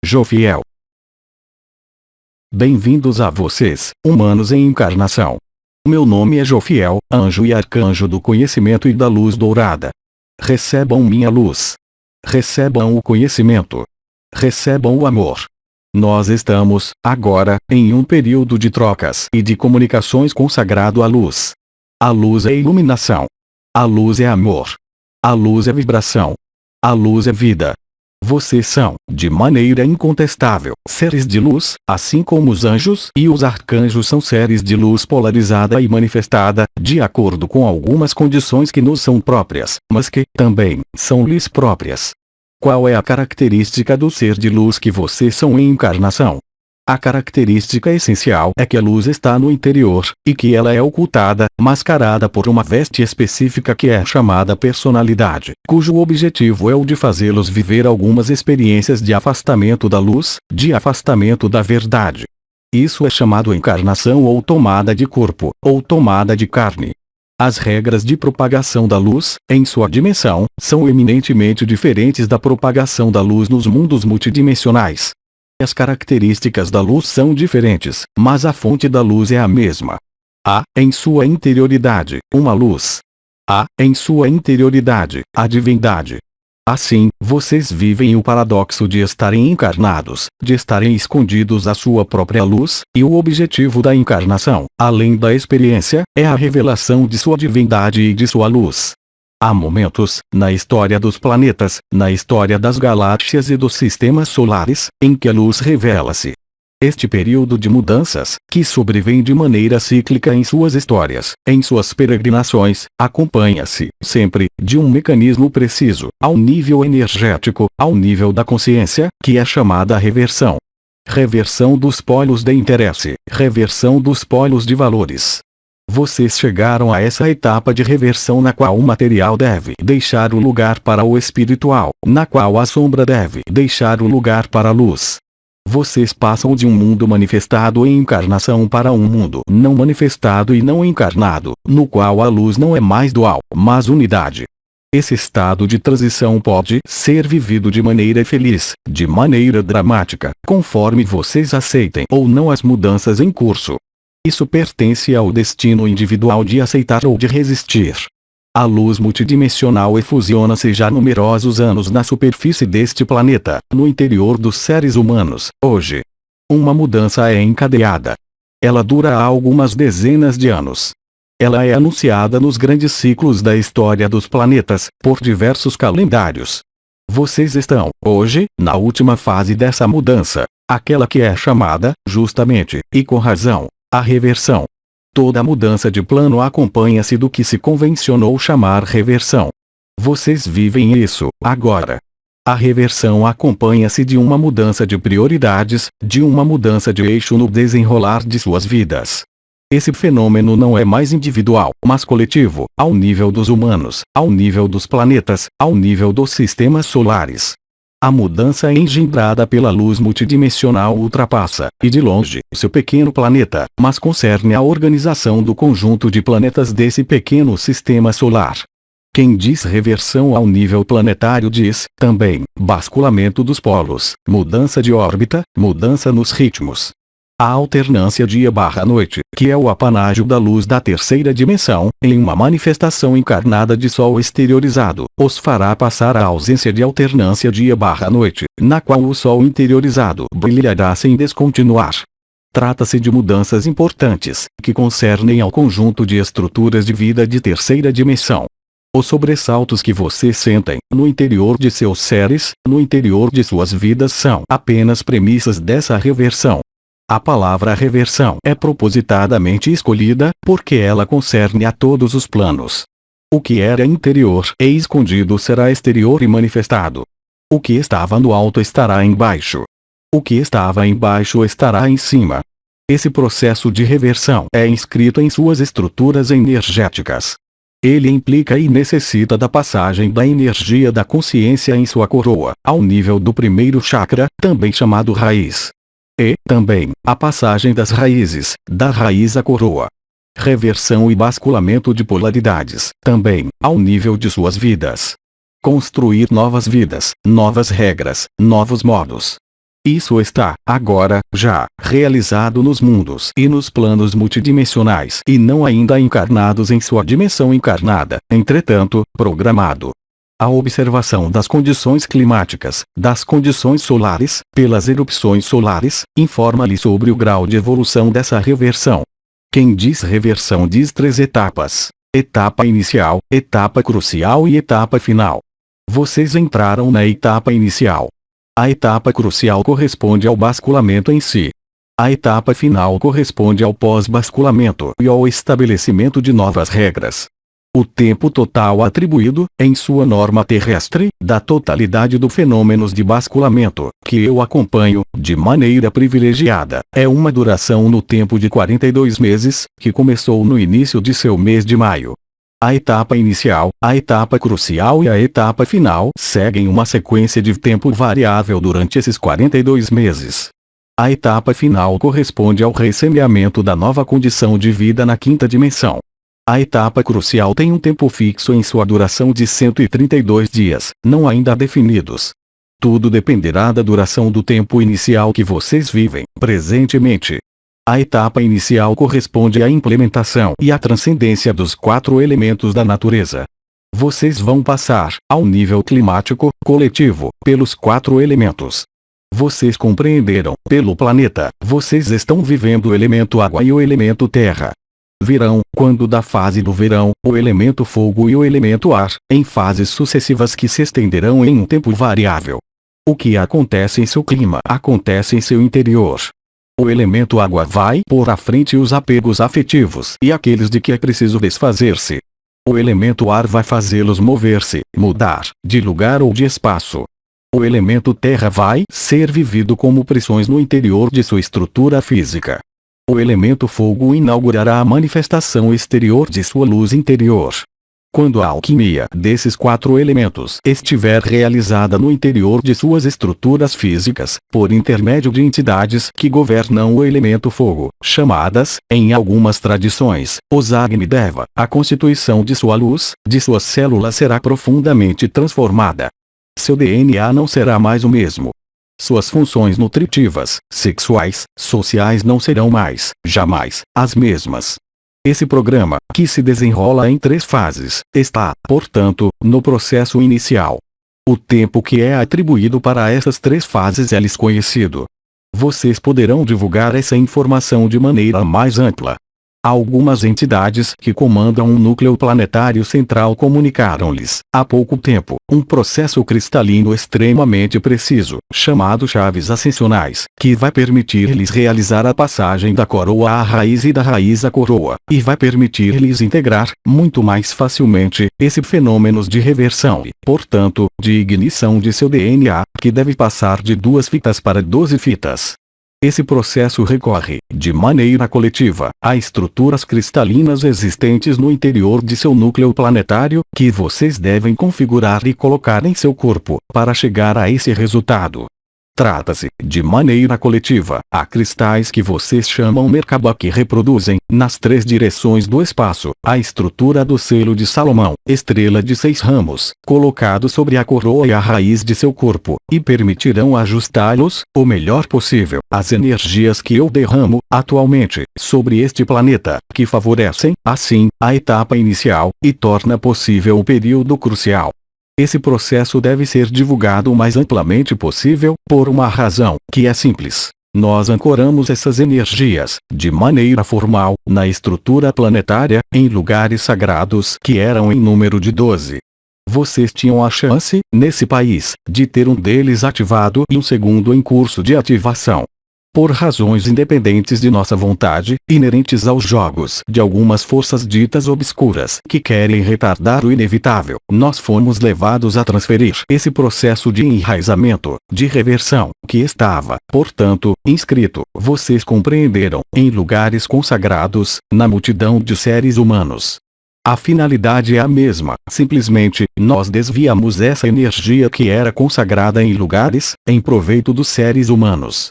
Jofiel. Bem-vindos a vocês, humanos em encarnação. Meu nome é Jofiel, anjo e arcanjo do conhecimento e da luz dourada. Recebam minha luz. Recebam o conhecimento. Recebam o amor. Nós estamos, agora, em um período de trocas e de comunicações consagrado à luz. A luz é iluminação. A luz é amor. A luz é vibração. A luz é vida. Vocês são, de maneira incontestável, seres de luz, assim como os anjos e os arcanjos são seres de luz polarizada e manifestada, de acordo com algumas condições que nos são próprias, mas que, também, são lhes próprias. Qual é a característica do ser de luz que vocês são em encarnação? A característica essencial é que a luz está no interior, e que ela é ocultada, mascarada por uma veste específica que é chamada personalidade, cujo objetivo é o de fazê-los viver algumas experiências de afastamento da luz, de afastamento da verdade. Isso é chamado encarnação ou tomada de corpo, ou tomada de carne. As regras de propagação da luz, em sua dimensão, são eminentemente diferentes da propagação da luz nos mundos multidimensionais. As características da luz são diferentes, mas a fonte da luz é a mesma. Há, em sua interioridade, uma luz. Há, em sua interioridade, a divindade. Assim, vocês vivem o paradoxo de estarem encarnados, de estarem escondidos à sua própria luz, e o objetivo da encarnação, além da experiência, é a revelação de sua divindade e de sua luz. Há momentos, na história dos planetas, na história das galáxias e dos sistemas solares, em que a luz revela-se. Este período de mudanças, que sobrevém de maneira cíclica em suas histórias, em suas peregrinações, acompanha-se, sempre, de um mecanismo preciso, ao nível energético, ao nível da consciência, que é chamada reversão. Reversão dos polos de interesse, reversão dos polos de valores. Vocês chegaram a essa etapa de reversão na qual o material deve deixar o lugar para o espiritual, na qual a sombra deve deixar o lugar para a luz. Vocês passam de um mundo manifestado em encarnação para um mundo não manifestado e não encarnado, no qual a luz não é mais dual, mas unidade. Esse estado de transição pode ser vivido de maneira feliz, de maneira dramática, conforme vocês aceitem ou não as mudanças em curso. Isso pertence ao destino individual de aceitar ou de resistir. A luz multidimensional efusiona-se já há numerosos anos na superfície deste planeta, no interior dos seres humanos, hoje. Uma mudança é encadeada. Ela dura há algumas dezenas de anos. Ela é anunciada nos grandes ciclos da história dos planetas, por diversos calendários. Vocês estão, hoje, na última fase dessa mudança, aquela que é chamada, justamente, e com razão, a reversão. Toda mudança de plano acompanha-se do que se convencionou chamar reversão. Vocês vivem isso, agora. A reversão acompanha-se de uma mudança de prioridades, de uma mudança de eixo no desenrolar de suas vidas. Esse fenômeno não é mais individual, mas coletivo, ao nível dos humanos, ao nível dos planetas, ao nível dos sistemas solares. A mudança engendrada pela luz multidimensional ultrapassa, e de longe, seu pequeno planeta, mas concerne a organização do conjunto de planetas desse pequeno sistema solar. Quem diz reversão ao nível planetário diz, também, basculamento dos polos, mudança de órbita, mudança nos ritmos. A alternância dia/noite, que é o apanágio da luz da terceira dimensão, em uma manifestação encarnada de Sol exteriorizado, os fará passar à ausência de alternância dia/noite, na qual o Sol interiorizado brilhará sem descontinuar. Trata-se de mudanças importantes, que concernem ao conjunto de estruturas de vida de terceira dimensão. Os sobressaltos que vocês sentem, no interior de seus seres, no interior de suas vidas são apenas premissas dessa reversão. A palavra reversão é propositadamente escolhida, porque ela concerne a todos os planos. O que era interior e escondido será exterior e manifestado. O que estava no alto estará embaixo. O que estava embaixo estará em cima. Esse processo de reversão é inscrito em suas estruturas energéticas. Ele implica e necessita da passagem da energia da consciência em sua coroa, ao nível do primeiro chakra, também chamado raiz. E, também, a passagem das raízes, da raiz à coroa. Reversão e basculamento de polaridades, também, ao nível de suas vidas. Construir novas vidas, novas regras, novos modos. Isso está, agora, já, realizado nos mundos e nos planos multidimensionais e não ainda encarnados em sua dimensão encarnada, entretanto, programado. A observação das condições climáticas, das condições solares, pelas erupções solares, informa-lhe sobre o grau de evolução dessa reversão. Quem diz reversão diz 3 etapas: etapa inicial, etapa crucial e etapa final. Vocês entraram na etapa inicial. A etapa crucial corresponde ao basculamento em si. A etapa final corresponde ao pós-basculamento e ao estabelecimento de novas regras. O tempo total atribuído, em sua norma terrestre, da totalidade dos fenômenos de basculamento, que eu acompanho, de maneira privilegiada, é uma duração no tempo de 42 meses, que começou no início de seu mês de maio. A etapa inicial, a etapa crucial e a etapa final seguem uma sequência de tempo variável durante esses 42 meses. A etapa final corresponde ao ressemeamento da nova condição de vida na quinta dimensão. A etapa crucial tem um tempo fixo em sua duração de 132 dias, não ainda definidos. Tudo dependerá da duração do tempo inicial que vocês vivem, presentemente. A etapa inicial corresponde à implementação e à transcendência dos 4 elementos da natureza. Vocês vão passar, ao nível climático, coletivo, pelos 4 elementos. Vocês compreenderam, pelo planeta, vocês estão vivendo o elemento água e o elemento terra. Virão, quando da fase do verão, o elemento fogo e o elemento ar, em fases sucessivas que se estenderão em um tempo variável. O que acontece em seu clima acontece em seu interior. O elemento água vai pôr à frente os apegos afetivos e aqueles de que é preciso desfazer-se. O elemento ar vai fazê-los mover-se, mudar, de lugar ou de espaço. O elemento terra vai ser vivido como pressões no interior de sua estrutura física. O elemento fogo inaugurará a manifestação exterior de sua luz interior. Quando a alquimia desses 4 elementos estiver realizada no interior de suas estruturas físicas, por intermédio de entidades que governam o elemento fogo, chamadas, em algumas tradições, os Agni Deva, a constituição de sua luz, de suas células será profundamente transformada. Seu DNA não será mais o mesmo. Suas funções nutritivas, sexuais, sociais não serão mais, jamais, as mesmas. Esse programa, que se desenrola em 3 fases, está, portanto, no processo inicial. O tempo que é atribuído para essas 3 fases é lhes conhecido. Vocês poderão divulgar essa informação de maneira mais ampla. Algumas entidades que comandam um núcleo planetário central comunicaram-lhes, há pouco tempo, um processo cristalino extremamente preciso, chamado chaves ascensionais, que vai permitir-lhes realizar a passagem da coroa à raiz e da raiz à coroa, e vai permitir-lhes integrar, muito mais facilmente, esses fenômenos de reversão e, portanto, de ignição de seu DNA, que deve passar de 2 fitas para 12 fitas. Esse processo recorre, de maneira coletiva, a estruturas cristalinas existentes no interior de seu núcleo planetário, que vocês devem configurar e colocar em seu corpo, para chegar a esse resultado. Trata-se, de maneira coletiva, a cristais que vocês chamam Merkaba que reproduzem, nas 3 direções do espaço, a estrutura do selo de Salomão, estrela de 6 ramos, colocado sobre a coroa e a raiz de seu corpo, e permitirão ajustá-los, o melhor possível, às energias que eu derramo, atualmente, sobre este planeta, que favorecem, assim, a etapa inicial, e torna possível o período crucial. Esse processo deve ser divulgado o mais amplamente possível, por uma razão, que é simples. Nós ancoramos essas energias, de maneira formal, na estrutura planetária, em lugares sagrados que eram em número de 12. Vocês tinham a chance, nesse país, de ter um deles ativado e um segundo em curso de ativação. Por razões independentes de nossa vontade, inerentes aos jogos de algumas forças ditas obscuras que querem retardar o inevitável, nós fomos levados a transferir esse processo de enraizamento, de reversão, que estava, portanto, inscrito, vocês compreenderam, em lugares consagrados, na multidão de seres humanos. A finalidade é a mesma, simplesmente, nós desviamos essa energia que era consagrada em lugares, em proveito dos seres humanos.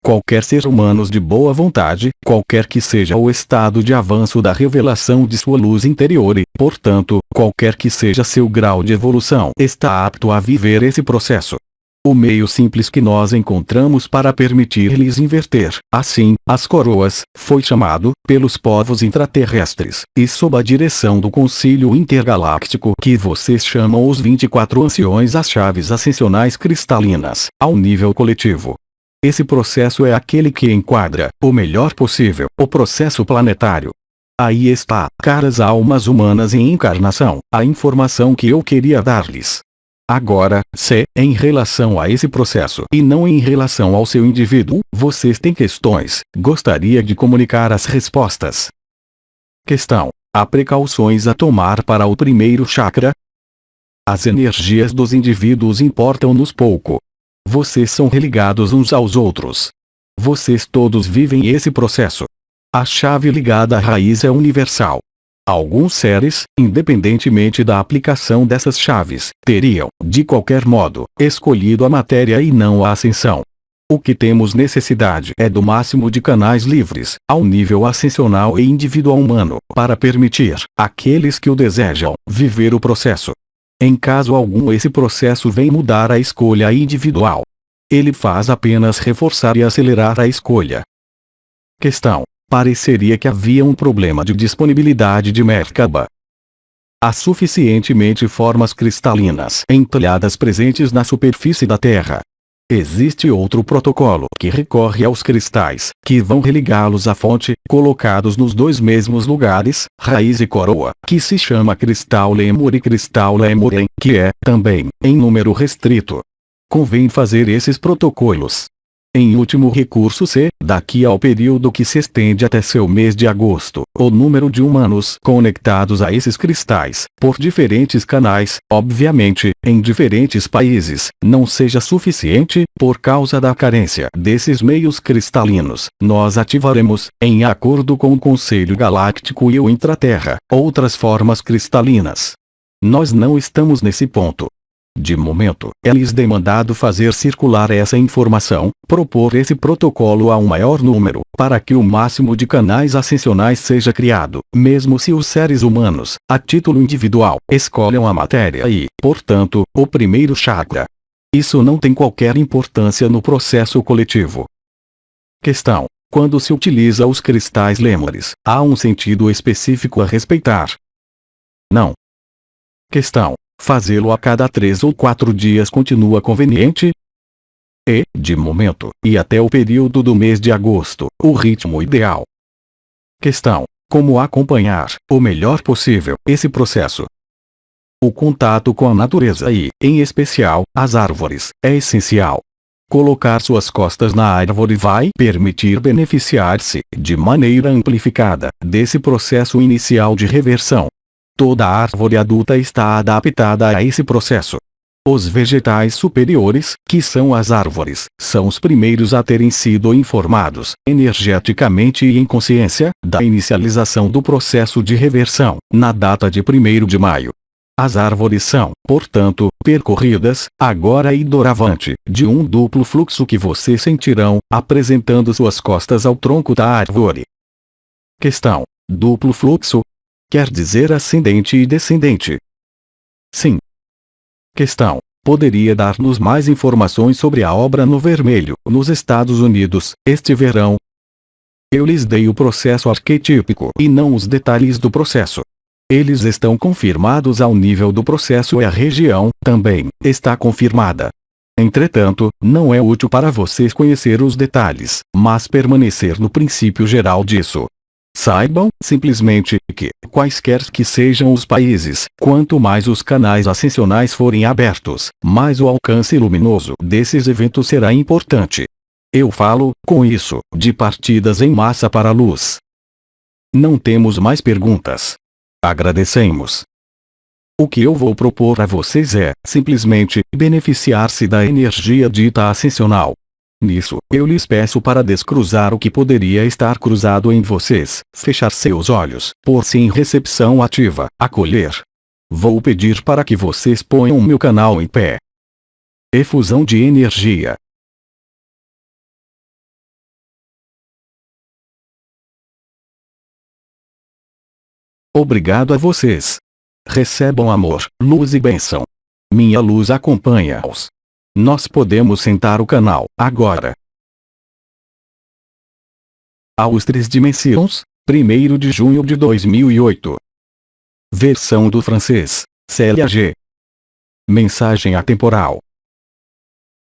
Qualquer ser humano de boa vontade, qualquer que seja o estado de avanço da revelação de sua luz interior e, portanto, qualquer que seja seu grau de evolução, está apto a viver esse processo. O meio simples que nós encontramos para permitir-lhes inverter, assim, as coroas, foi chamado, pelos povos intraterrestres, e sob a direção do Concílio Intergaláctico que vocês chamam os 24 anciões as chaves ascensionais cristalinas, ao nível coletivo. Esse processo é aquele que enquadra, o melhor possível, o processo planetário. Aí está, caras almas humanas em encarnação, a informação que eu queria dar-lhes. Agora, se, em relação a esse processo e não em relação ao seu indivíduo, vocês têm questões, gostaria de comunicar as respostas. Questão: há precauções a tomar para o primeiro chakra? As energias dos indivíduos importam-nos pouco. Vocês são religados uns aos outros. Vocês todos vivem esse processo. A chave ligada à raiz é universal. Alguns seres, independentemente da aplicação dessas chaves, teriam, de qualquer modo, escolhido a matéria e não a ascensão. O que temos necessidade é do máximo de canais livres, ao nível ascensional e individual humano, para permitir, àqueles que o desejam, viver o processo. Em caso algum esse processo vem mudar a escolha individual. Ele faz apenas reforçar e acelerar a escolha. Questão: pareceria que havia um problema de disponibilidade de Merkaba. Há suficientemente formas cristalinas entalhadas presentes na superfície da Terra. Existe outro protocolo que recorre aos cristais, que vão religá-los à fonte, colocados nos dois mesmos lugares, raiz e coroa, que se chama cristal Lemur e cristal Lemuren, que é, também, em número restrito. Convém fazer esses protocolos. Em último recurso, se, daqui ao período que se estende até seu mês de agosto, o número de humanos conectados a esses cristais, por diferentes canais, obviamente, em diferentes países, não seja suficiente, por causa da carência desses meios cristalinos, nós ativaremos, em acordo com o Conselho Galáctico e o Intraterra, outras formas cristalinas. Nós não estamos nesse ponto. De momento, é-lhes demandado fazer circular essa informação, propor esse protocolo a um maior número, para que o máximo de canais ascensionais seja criado, mesmo se os seres humanos, a título individual, escolham a matéria e, portanto, o primeiro chakra. Isso não tem qualquer importância no processo coletivo. Questão: quando se utiliza os cristais Lemures, há um sentido específico a respeitar? Não. Questão: fazê-lo a cada 3 ou 4 dias continua conveniente? E, de momento, e até o período do mês de agosto, o ritmo ideal. Questão: como acompanhar, o melhor possível, esse processo? O contato com a natureza e, em especial, as árvores, é essencial. Colocar suas costas na árvore vai permitir beneficiar-se, de maneira amplificada, desse processo inicial de reversão. Toda árvore adulta está adaptada a esse processo. Os vegetais superiores, que são as árvores, são os primeiros a terem sido informados, energeticamente e em consciência, da inicialização do processo de reversão, na data de 1º de maio. As árvores são, portanto, percorridas, agora e doravante, de um duplo fluxo que vocês sentirão, apresentando suas costas ao tronco da árvore. Questão: duplo fluxo? Quer dizer ascendente e descendente? Sim. Questão: poderia dar-nos mais informações sobre a obra no vermelho, nos Estados Unidos, este verão? Eu lhes dei o processo arquetípico e não os detalhes do processo. Eles estão confirmados ao nível do processo e a região, também, está confirmada. Entretanto, não é útil para vocês conhecer os detalhes, mas permanecer no princípio geral disso. Saibam, simplesmente, que, quaisquer que sejam os países, quanto mais os canais ascensionais forem abertos, mais o alcance luminoso desses eventos será importante. Eu falo, com isso, de partidas em massa para a luz. Não temos mais perguntas. Agradecemos. O que eu vou propor a vocês é, simplesmente, beneficiar-se da energia dita ascensional. Nisso, eu lhes peço para descruzar o que poderia estar cruzado em vocês, fechar seus olhos, pôr-se em recepção ativa, acolher. Vou pedir para que vocês ponham meu canal em pé. Efusão de energia. Obrigado a vocês. Recebam amor, luz e bênção. Minha luz acompanha-os. Nós podemos sentar o canal, agora. Aos 3 dimensões, 1º de junho de 2008. Versão do francês, CLAG. Mensagem atemporal.